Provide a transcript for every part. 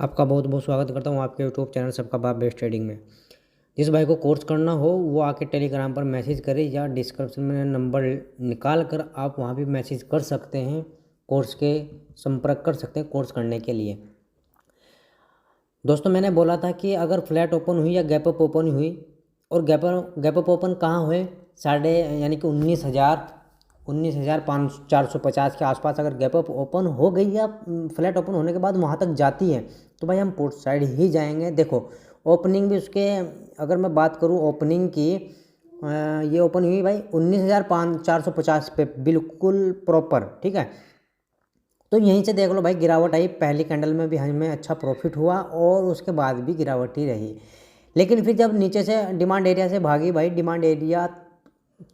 आपका बहुत बहुत स्वागत करता हूँ आपके यूट्यूब चैनल सबका बाप बेस्ट ट्रेडिंग में। जिस भाई को कोर्स करना हो वो आके टेलीग्राम पर मैसेज करे या डिस्क्रिप्शन में नंबर निकाल कर आप वहाँ भी मैसेज कर सकते हैं। कोर्स के संपर्क कर सकते हैं कोर्स करने के लिए। दोस्तों मैंने बोला था कि अगर फ्लैट ओपन हुई या गैप अप ओपन हुई और गैप अप ओपन कहाँ हुए साढ़े यानी कि 19,450 के आसपास अगर गैप अप ओपन हो गई या फ्लैट ओपन होने के बाद वहाँ तक जाती है तो भाई हम पुट साइड ही जाएंगे। देखो ओपनिंग भी उसके अगर मैं बात करूँ ओपनिंग की ये ओपन हुई भाई 19,450 पे बिल्कुल प्रॉपर, ठीक है। तो यहीं से देख लो भाई गिरावट आई, पहली कैंडल में भी हमें अच्छा प्रॉफिट हुआ और उसके बाद भी गिरावट ही रही। लेकिन फिर जब नीचे से डिमांड एरिया से भागी भाई, डिमांड एरिया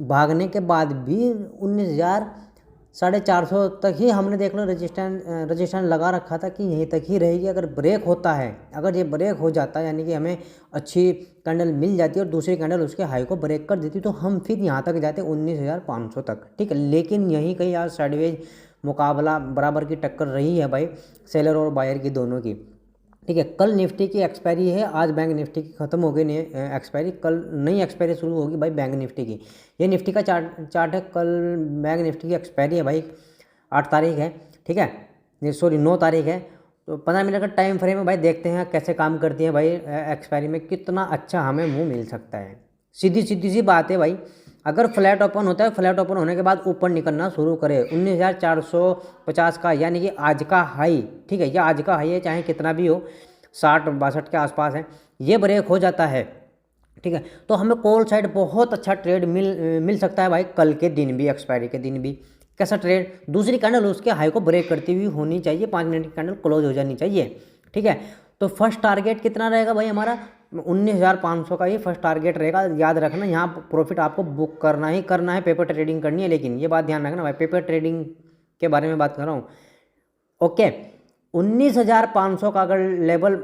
भागने के बाद भी 19,450 तक ही हमने देख लो रजिस्टेंस लगा रखा था कि यहीं तक ही रहेगी। अगर ब्रेक होता है, अगर ये ब्रेक हो जाता है यानी कि हमें अच्छी कैंडल मिल जाती है और दूसरी कैंडल उसके हाई को ब्रेक कर देती तो हम फिर यहाँ तक जाते 19,500 तक, ठीक है। लेकिन यहीं कहीं आज साइडवेज मुकाबला बराबर की टक्कर रही है भाई सेलर और बायर की दोनों की, ठीक है। कल निफ्टी की एक्सपायरी है, आज बैंक निफ्टी की ख़त्म हो गई एक्सपायरी, कल नई एक्सपायरी शुरू होगी भाई बैंक निफ्टी की। ये निफ्टी का चार्ट है, कल बैंक निफ्टी की एक्सपायरी है भाई 8 तारीख है, ठीक है, सॉरी 9 तारीख है। तो 15 मिनट का टाइम फ्रेम है भाई, देखते हैं कैसे काम करती है भाई एक्सपायरी में, कितना अच्छा हमें मुँह मिल सकता है। सीधी सी बात है भाई, अगर फ्लैट ओपन होता है, फ्लैट ओपन होने के बाद ऊपर निकलना शुरू करे 19,450 का यानी कि आज का हाई, ठीक है, या आज का हाई है चाहे कितना भी हो 60-62 के आसपास है, ये ब्रेक हो जाता है, ठीक है, तो हमें कॉल साइड बहुत अच्छा ट्रेड मिल सकता है भाई। कल के दिन भी, एक्सपायरी के दिन भी कैसा ट्रेड, दूसरी कैंडल उसके हाई को ब्रेक करती हुई होनी चाहिए, 5 मिनट की कैंडल क्लोज हो जानी चाहिए, ठीक है। तो फर्स्ट टारगेट कितना रहेगा भाई हमारा 19,500 का ही फर्स्ट टारगेट रहेगा। याद रखना यहाँ प्रॉफिट आपको बुक करना ही करना है, पेपर ट्रेडिंग करनी है, लेकिन ये बात ध्यान रखना भाई पेपर ट्रेडिंग के बारे में बात कर रहा हूँ, ओके। 19,500 का अगर लेवल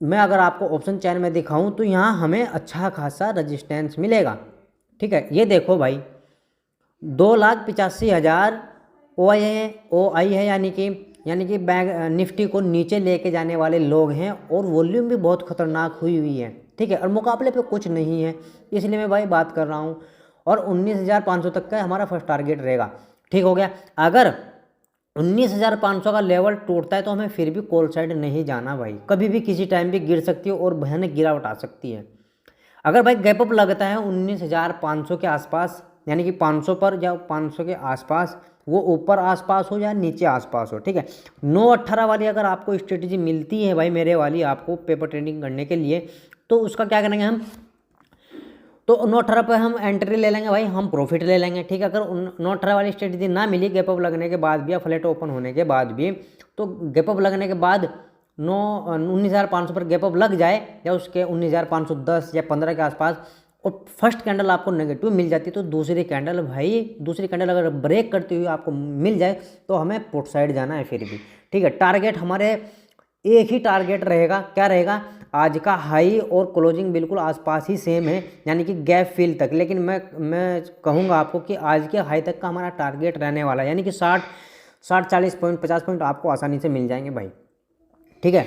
मैं अगर आपको ऑप्शन चैन में दिखाऊं तो यहाँ हमें अच्छा खासा रजिस्टेंस मिलेगा, ठीक है। ये देखो भाई 2,85,000 ओ आई है यानी कि बैंक निफ्टी को नीचे लेके जाने वाले लोग हैं और वॉल्यूम भी बहुत खतरनाक हुई है, ठीक है, और मुकाबले पे कुछ नहीं है, इसलिए मैं भाई बात कर रहा हूँ। और 19,500 तक का हमारा फर्स्ट टारगेट रहेगा, ठीक हो गया। अगर 19,500 का लेवल टूटता है तो हमें फिर भी कॉल साइड नहीं जाना भाई, कभी भी किसी टाइम भी गिर सकती है और भयानक गिरावट आ सकती है। अगर भाई गैप अप लगता है 19,500 के आसपास यानी कि 500 पर या 500 के आसपास, वो ऊपर आसपास हो या नीचे आसपास हो, ठीक है। 9-18 वाली अगर आपको स्ट्रेटेजी मिलती है भाई मेरे वाली आपको पेपर ट्रेडिंग करने के लिए, तो उसका क्या करेंगे हम, तो 9-18 पे हम एंट्री ले लेंगे भाई, हम प्रॉफिट ले लेंगे, ठीक है। अगर 9-18 वाली स्ट्रेटेजी ना मिली गैप अप लगने के बाद भी या फ्लैट ओपन होने के बाद भी, तो गैप अप लगने के बाद 19,500 पर गैप अप लग जाए या उसके 19,510 या 15 के आसपास और फर्स्ट कैंडल आपको नेगेटिव मिल जाती है, तो दूसरी कैंडल अगर ब्रेक करती हुई आपको मिल जाए तो हमें पुट साइड जाना है फिर भी, ठीक है। टारगेट हमारे एक ही टारगेट रहेगा, क्या रहेगा, आज का हाई और क्लोजिंग बिल्कुल आसपास ही सेम है यानी कि गैप फिल तक। लेकिन मैं कहूँगा आपको कि आज के हाई तक का हमारा टारगेट रहने वाला है, यानी कि 40 पॉइंट 50 पॉइंट आपको आसानी से मिल जाएंगे भाई, ठीक है।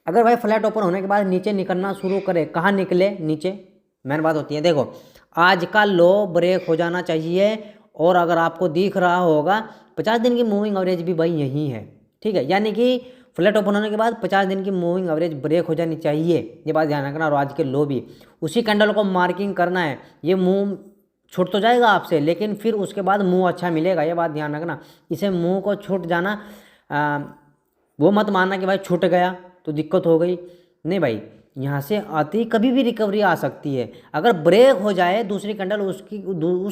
अगर भाई फ्लैट ओपन होने के बाद नीचे निकलना शुरू करे, कहाँ निकले नीचे, मेन बात होती है। देखो आज का लो ब्रेक हो जाना चाहिए और अगर आपको दिख रहा होगा 50 दिन की मूविंग एवरेज भी भाई यही है, ठीक है, यानी कि फ्लैट ओपन होने के बाद 50 दिन की मूविंग एवरेज ब्रेक हो जानी चाहिए, ये बात ध्यान रखना। और आज के लो भी उसी कैंडल को मार्किंग करना है, ये मूव छूट तो जाएगा आपसे लेकिन फिर उसके बाद मुंह अच्छा मिलेगा, ये बात ध्यान रखना। इसे मुंह को छूट जाना वो मत मानना कि भाई छूट गया तो दिक्कत हो गई, नहीं भाई, यहाँ से आती ही कभी भी रिकवरी आ सकती है। अगर ब्रेक हो जाए दूसरी कैंडल उस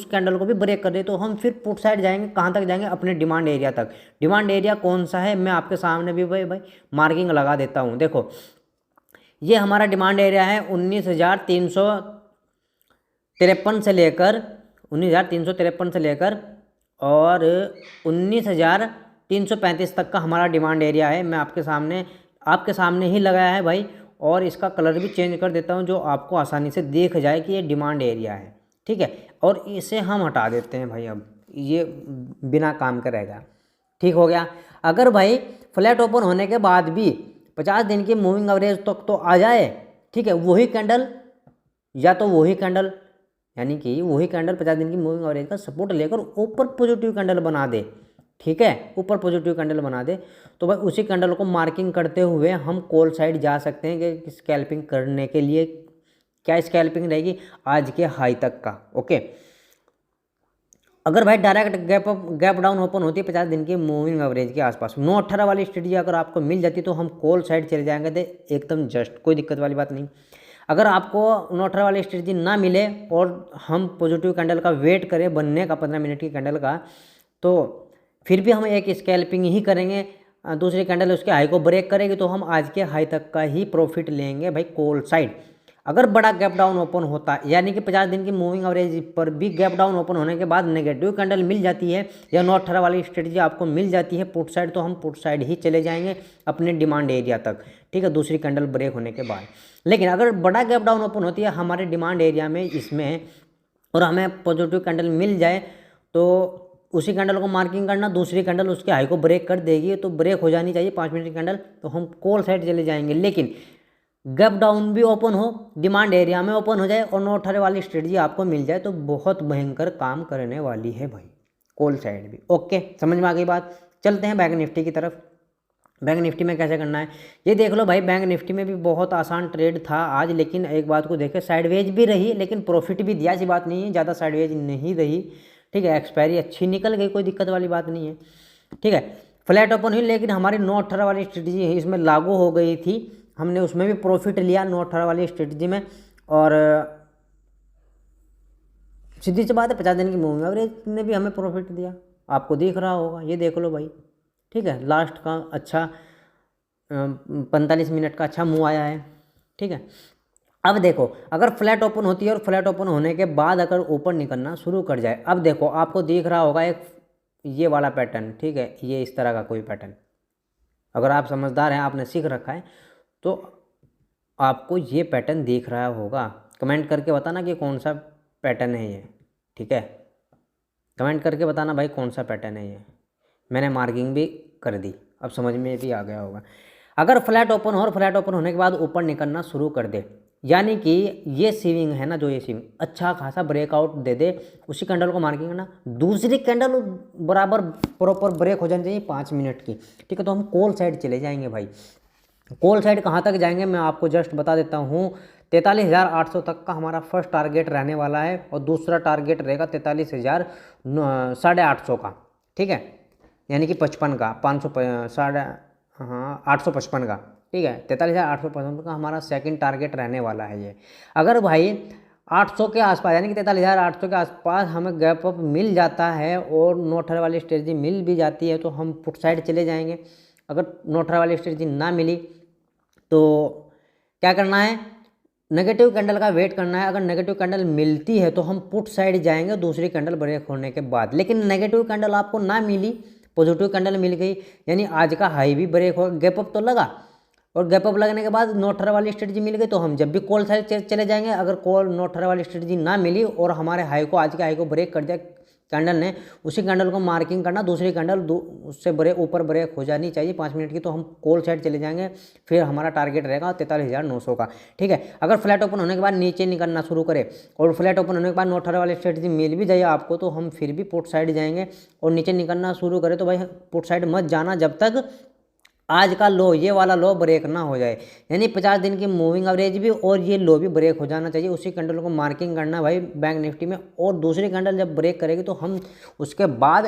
कैंडल को भी ब्रेक कर दे तो हम फिर पुट साइड जाएंगे, कहाँ तक जाएंगे, अपने डिमांड एरिया तक। डिमांड एरिया कौन सा है मैं आपके सामने भी भाई मार्किंग लगा देता हूँ। देखो ये हमारा डिमांड एरिया है 19,353 से लेकर और 19,335 तक का हमारा डिमांड एरिया है। मैं आपके सामने ही लगाया है भाई, और इसका कलर भी चेंज कर देता हूं जो आपको आसानी से देख जाए कि ये डिमांड एरिया है, ठीक है। और इसे हम हटा देते हैं भाई, अब ये बिना काम का रहेगा, ठीक हो गया। अगर भाई फ्लैट ओपन होने के बाद भी 50 दिन की मूविंग एवरेज तक तो आ जाए, ठीक है, वही कैंडल या तो वही कैंडल यानी कि वही कैंडल 50 दिन की मूविंग एवरेज का सपोर्ट लेकर ऊपर पॉजिटिव कैंडल बना दे, ठीक है, ऊपर पॉजिटिव कैंडल बना दे, तो भाई उसी कैंडल को मार्किंग करते हुए हम कॉल साइड जा सकते हैं कि स्कैल्पिंग करने के लिए। क्या स्कैल्पिंग रहेगी? आज के हाई तक का। ओके, अगर भाई डायरेक्ट गैप डाउन ओपन होती है 50 दिन की मूविंग एवरेज के आसपास, 9-18 वाली स्ट्रेटजी अगर आपको मिल जाती तो हम कॉल साइड चले जाएंगे थे एकदम जस्ट, कोई दिक्कत वाली बात नहीं। अगर आपको 9-18 वाली स्ट्रेटजी ना मिले और हम पॉजिटिव कैंडल का वेट करें बनने का 15 मिनट की कैंडल का, तो फिर भी हम एक स्कैल्पिंग ही करेंगे, दूसरी कैंडल उसके हाई को ब्रेक करेगी तो हम आज के हाई तक का ही प्रॉफिट लेंगे भाई कॉल साइड। अगर बड़ा गैप डाउन ओपन होता है यानी कि 50 दिन की मूविंग एवरेज पर भी गैप डाउन ओपन होने के बाद नेगेटिव कैंडल मिल जाती है या 9-18 वाली स्ट्रेटजी आपको मिल जाती है पुट साइड, तो हम पुट साइड ही चले जाएंगे अपने डिमांड एरिया तक, ठीक है, दूसरी कैंडल ब्रेक होने के बाद। लेकिन अगर बड़ा गैप डाउन ओपन होती है हमारे डिमांड एरिया में इसमें और हमें पॉजिटिव कैंडल मिल जाए तो उसी कैंडल को मार्किंग करना, दूसरी कैंडल उसके हाई को ब्रेक कर देगी तो ब्रेक हो जानी चाहिए 5 मिनट की कैंडल, तो हम कॉल साइड चले जाएंगे। लेकिन गैप डाउन भी ओपन हो, डिमांड एरिया में ओपन हो जाए और 9-18 वाली स्ट्रेटजी आपको मिल जाए तो बहुत भयंकर काम करने वाली है भाई कॉल साइड भी। ओके, समझ में आ गई बात। चलते हैं बैंक निफ्टी की तरफ। बैंक निफ्टी में कैसे करना है ये देख लो भाई। बैंक निफ्टी में भी बहुत आसान ट्रेड था आज, लेकिन एक बात को देखे साइडवेज भी रही लेकिन प्रॉफिट भी दिया, ऐसी बात नहीं है, ज़्यादा साइडवेज नहीं रही, ठीक है, एक्सपायरी अच्छी निकल गई, कोई दिक्कत वाली बात नहीं है, ठीक है। फ्लैट ओपन हुई लेकिन हमारी 9-18 वाली स्ट्रेटजी है इसमें लागू हो गई थी, हमने उसमें भी प्रॉफिट लिया 9-18 वाली स्ट्रेटजी में। और सीधी सी बात है 50 दिन की मूविंग एवरेज ने भी हमें प्रॉफिट दिया, आपको दिख रहा होगा, ये देख लो भाई, ठीक है। लास्ट का अच्छा 45 मिनट का अच्छा मूव आया है, ठीक है। अब देखो अगर फ्लैट ओपन होती है और फ्लैट ओपन होने के बाद अगर ऊपर निकलना शुरू कर जाए, अब देखो आपको दिख रहा होगा एक ये वाला पैटर्न, ठीक है, ये इस तरह का कोई पैटर्न, अगर आप समझदार हैं आपने सीख रखा है तो आपको ये पैटर्न दिख रहा होगा। कमेंट करके बताना कि कौन सा पैटर्न है ये, ठीक है, कमेंट करके बताना भाई कौन सा पैटर्न है ये। मैंने मार्किंग भी कर दी, अब समझ में भी आ गया होगा। अगर फ्लैट ओपन हो और फ्लैट ओपन होने के बाद ऊपर निकलना शुरू कर दे, यानी कि ये सीविंग है ना, जो ये सीविंग अच्छा खासा ब्रेकआउट दे दे, उसी कैंडल को मार्किंग करना, दूसरी कैंडल बराबर प्रॉपर ब्रेक हो जानी चाहिए 5 मिनट की, ठीक है, तो हम कॉल साइड चले जाएंगे भाई। कॉल साइड कहाँ तक जाएंगे मैं आपको जस्ट बता देता हूँ, 43,800 तक का हमारा फर्स्ट टारगेट रहने वाला है और दूसरा टारगेट रहेगा 43,850 का, ठीक है, यानी कि 55 का 855 का, ठीक है, 43,855 का हमारा सेकंड टारगेट रहने वाला है ये। अगर भाई 800 के आसपास यानी कि 43,800 के आसपास हमें गैप अप मिल जाता है और 9-18 वाली स्ट्रेटजी मिल भी जाती है तो हम पुट साइड चले जाएंगे। अगर 9-18 वाली स्ट्रेटजी ना मिली तो क्या करना है, नेगेटिव कैंडल का वेट करना है। अगर नेगेटिव कैंडल मिलती है तो हम पुट साइड जाएंगे दूसरी कैंडल ब्रेक होने के बाद। लेकिन नेगेटिव कैंडल आपको ना मिली, पॉजिटिव कैंडल मिल गई, यानी आज का हाई भी ब्रेक हो, गैप अप तो लगा और गैप अप लगने के बाद 9-18 वाली स्ट्रेटजी मिल गई तो हम जब भी कॉल साइड चले जाएंगे। अगर कॉल 9-18 वाली स्ट्रेटजी ना मिली और हमारे हाई को, आज के हाई को ब्रेक कर दिया कैंडल ने, उसी कैंडल को मार्किंग करना, दूसरी कैंडल उससे ऊपर ब्रेक हो जानी चाहिए 5 मिनट की, तो हम कॉल साइड चले जाएंगे। फिर हमारा टारगेट रहेगा 43,900 का, ठीक है। अगर फ्लैट ओपन होने के बाद नीचे निकलना शुरू करे और फ्लैट ओपन होने के बाद 9-18 वाली स्ट्रेटजी मिल भी जाए आपको तो हम फिर भी पुट साइड जाएंगे और नीचे निकलना शुरू करें तो भाई पुट साइड मत जाना जब तक आज का लो, ये वाला लो ब्रेक ना हो जाए, यानी 50 दिन की मूविंग एवरेज भी और ये लो भी ब्रेक हो जाना चाहिए। उसी कैंडल को मार्किंग करना भाई बैंक निफ्टी में, और दूसरी कैंडल जब ब्रेक करेगी तो हम उसके बाद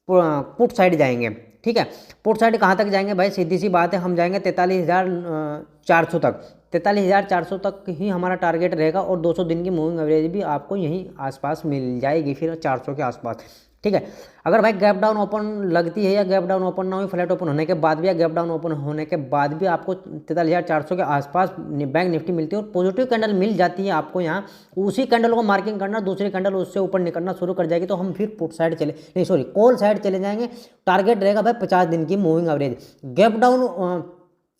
पुट साइड जाएंगे, ठीक है। पुट साइड कहाँ तक जाएंगे भाई, सीधी सी बात है, हम जाएंगे 43,400 तक, 43,400 तक ही हमारा टारगेट रहेगा और 200 दिन की मूविंग एवरेज भी आपको यहीं आसपास मिल जाएगी, फिर 400 के आसपास, ठीक है। अगर भाई गैप डाउन ओपन लगती है या गैप डाउन ओपन ना हुई, फ्लैट ओपन होने के बाद भी या गैप डाउन ओपन होने के बाद भी आपको 43,400 के आसपास बैंक निफ्टी मिलती है और पॉजिटिव कैंडल मिल जाती है आपको यहाँ, उसी कैंडल को मार्किंग करना, दूसरी कैंडल उससे ऊपर निकलना शुरू कर जाएगी तो हम फिर पुट साइड कॉल साइड चले जाएंगे। टारगेट रहेगा भाई 50 दिन की moving average. Gap down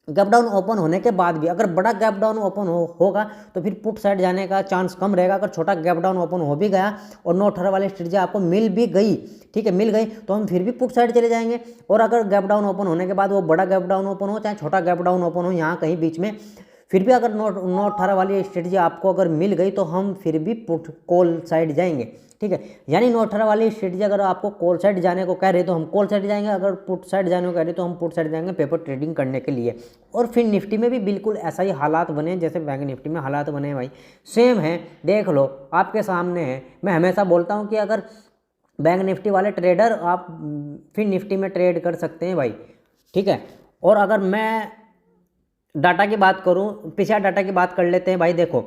gap down open होने के बाद भी अगर बड़ा गैप डाउन ओपन होगा तो फिर पुट साइड जाने का चांस कम रहेगा। अगर छोटा गैप डाउन ओपन हो भी गया और 9-18 वाली स्ट्रेटजी आपको मिल भी गई, ठीक है, मिल गई, तो हम फिर भी पुट साइड चले जाएंगे। और अगर गैप डाउन ओपन होने के बाद वो बड़ा गैप डाउन ओपन हो चाहे छोटा गैप डाउन ओपन हो, यहाँ कहीं बीच में, फिर भी अगर 9-18 वाली स्ट्रेटजी आपको अगर मिल गई तो हम फिर भी पुट कॉल साइड जाएंगे, ठीक है। यानी 9-18 वाली स्ट्रेटजी अगर आपको कॉल साइड जाने को कह रहे तो हम कॉल साइड जाएंगे, अगर पुट साइड जाने को कह रहे तो हम पुट साइड जाएंगे पेपर ट्रेडिंग करने के लिए। और फिर निफ्टी में भी बिल्कुल ऐसा ही हालात बने जैसे बैंक निफ्टी में हालात बने हैं भाई, सेम है, देख लो आपके सामने है। मैं हमेशा बोलता हूँ कि अगर बैंक निफ्टी वाले ट्रेडर आप फिर निफ्टी में ट्रेड कर सकते हैं भाई, ठीक है। और अगर मैं डाटा की बात करूं, पिछला डाटा की बात कर लेते हैं भाई। देखो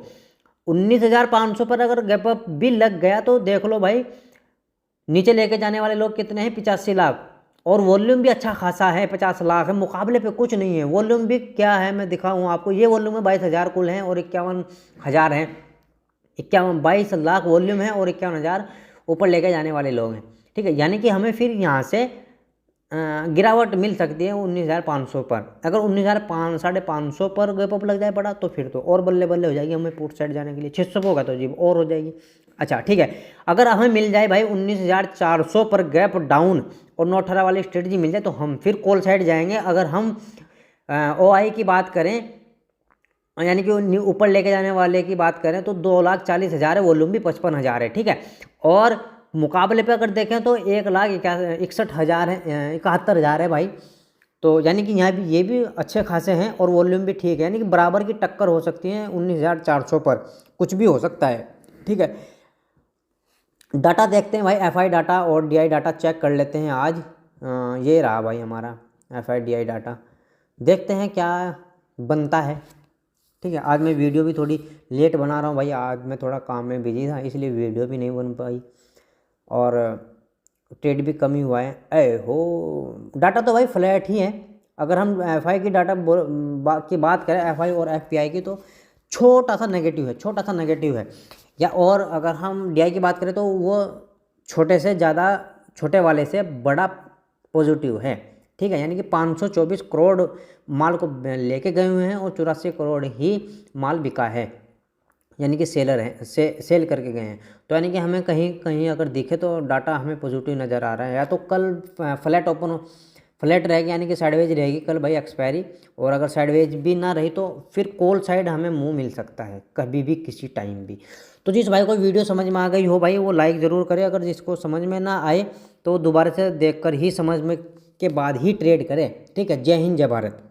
19,500 पर अगर गैप अप भी लग गया तो देख लो भाई नीचे लेके जाने वाले लोग कितने हैं, 85 लाख। और वॉल्यूम भी अच्छा खासा है, 50 लाख है, मुकाबले पे कुछ नहीं है। वॉल्यूम भी क्या है मैं दिखाऊँ आपको, ये वॉल्यूम है 22,000 कुल हैं और 51,000 हैं, 22 लाख वॉल्यूम है और 51,000 ऊपर लेके जाने वाले लोग हैं, ठीक है। यानी कि हमें फिर यहाँ से गिरावट मिल सकती है 19,500 पर। अगर 19,500 पर गैप अप लग जाए बड़ा तो फिर तो और बल्ले बल्ले हो जाएगी हमें पुट साइड जाने के लिए। 600 होगा तो जी और हो जाएगी। अच्छा ठीक है, अगर हमें मिल जाए भाई 19,400 पर गैप डाउन और 9-18 वाली स्ट्रेटजी मिल जाए तो हम फिर कॉल साइड जाएंगे। अगर हम OI की बात करें यानी कि ऊपर लेके जाने वाले की बात करें तो 2,40,000 है, वॉल्यूम भी 55,000 है, ठीक है। और मुकाबले पे अगर देखें तो 1,61,000 है, 71,000 है भाई। तो यानी कि यहाँ भी ये भी अच्छे खासे हैं और वॉल्यूम भी ठीक है, यानी कि बराबर की टक्कर हो सकती है 19,400 पर, कुछ भी हो सकता है, ठीक है। डाटा देखते हैं भाई, FI डाटा और DI डाटा चेक कर लेते हैं आज। ये रहा भाई हमारा FI DI डाटा, देखते हैं क्या बनता है, ठीक है। आज मैं वीडियो भी थोड़ी लेट बना रहा हूँ भाई, आज मैं थोड़ा काम में बिजी था इसलिए वीडियो भी नहीं बन पाई और ट्रेड भी कम ही हुआ है। हो डाटा तो भाई फ्लैट ही है। अगर हम FI की डाटा की बात करें, FI और FPI की, तो छोटा सा नेगेटिव है या। और अगर हम DI की बात करें तो वो छोटे से ज़्यादा, छोटे वाले से बड़ा पॉजिटिव है, ठीक है। यानी कि 524 करोड़ माल को लेके गए हुए हैं और 84 करोड़ ही माल बिका है, यानी कि सेलर हैं, सेल करके गए हैं। तो यानी कि हमें कहीं कहीं अगर दिखे तो डाटा हमें पॉजिटिव नज़र आ रहा है। या तो कल फ्लैट रहेगी यानी कि साइडवेज रहेगी कल भाई एक्सपायरी, और अगर साइडवेज भी ना रही तो फिर कॉल साइड हमें मुंह मिल सकता है कभी भी किसी टाइम भी। तो जिस भाई को वीडियो समझ में आ गई हो भाई वो लाइक ज़रूर करे, अगर जिसको समझ में ना आए तो दोबारा से देखकर ही समझ में के बाद ही ट्रेड करें, ठीक है। जय हिंद, जय भारत।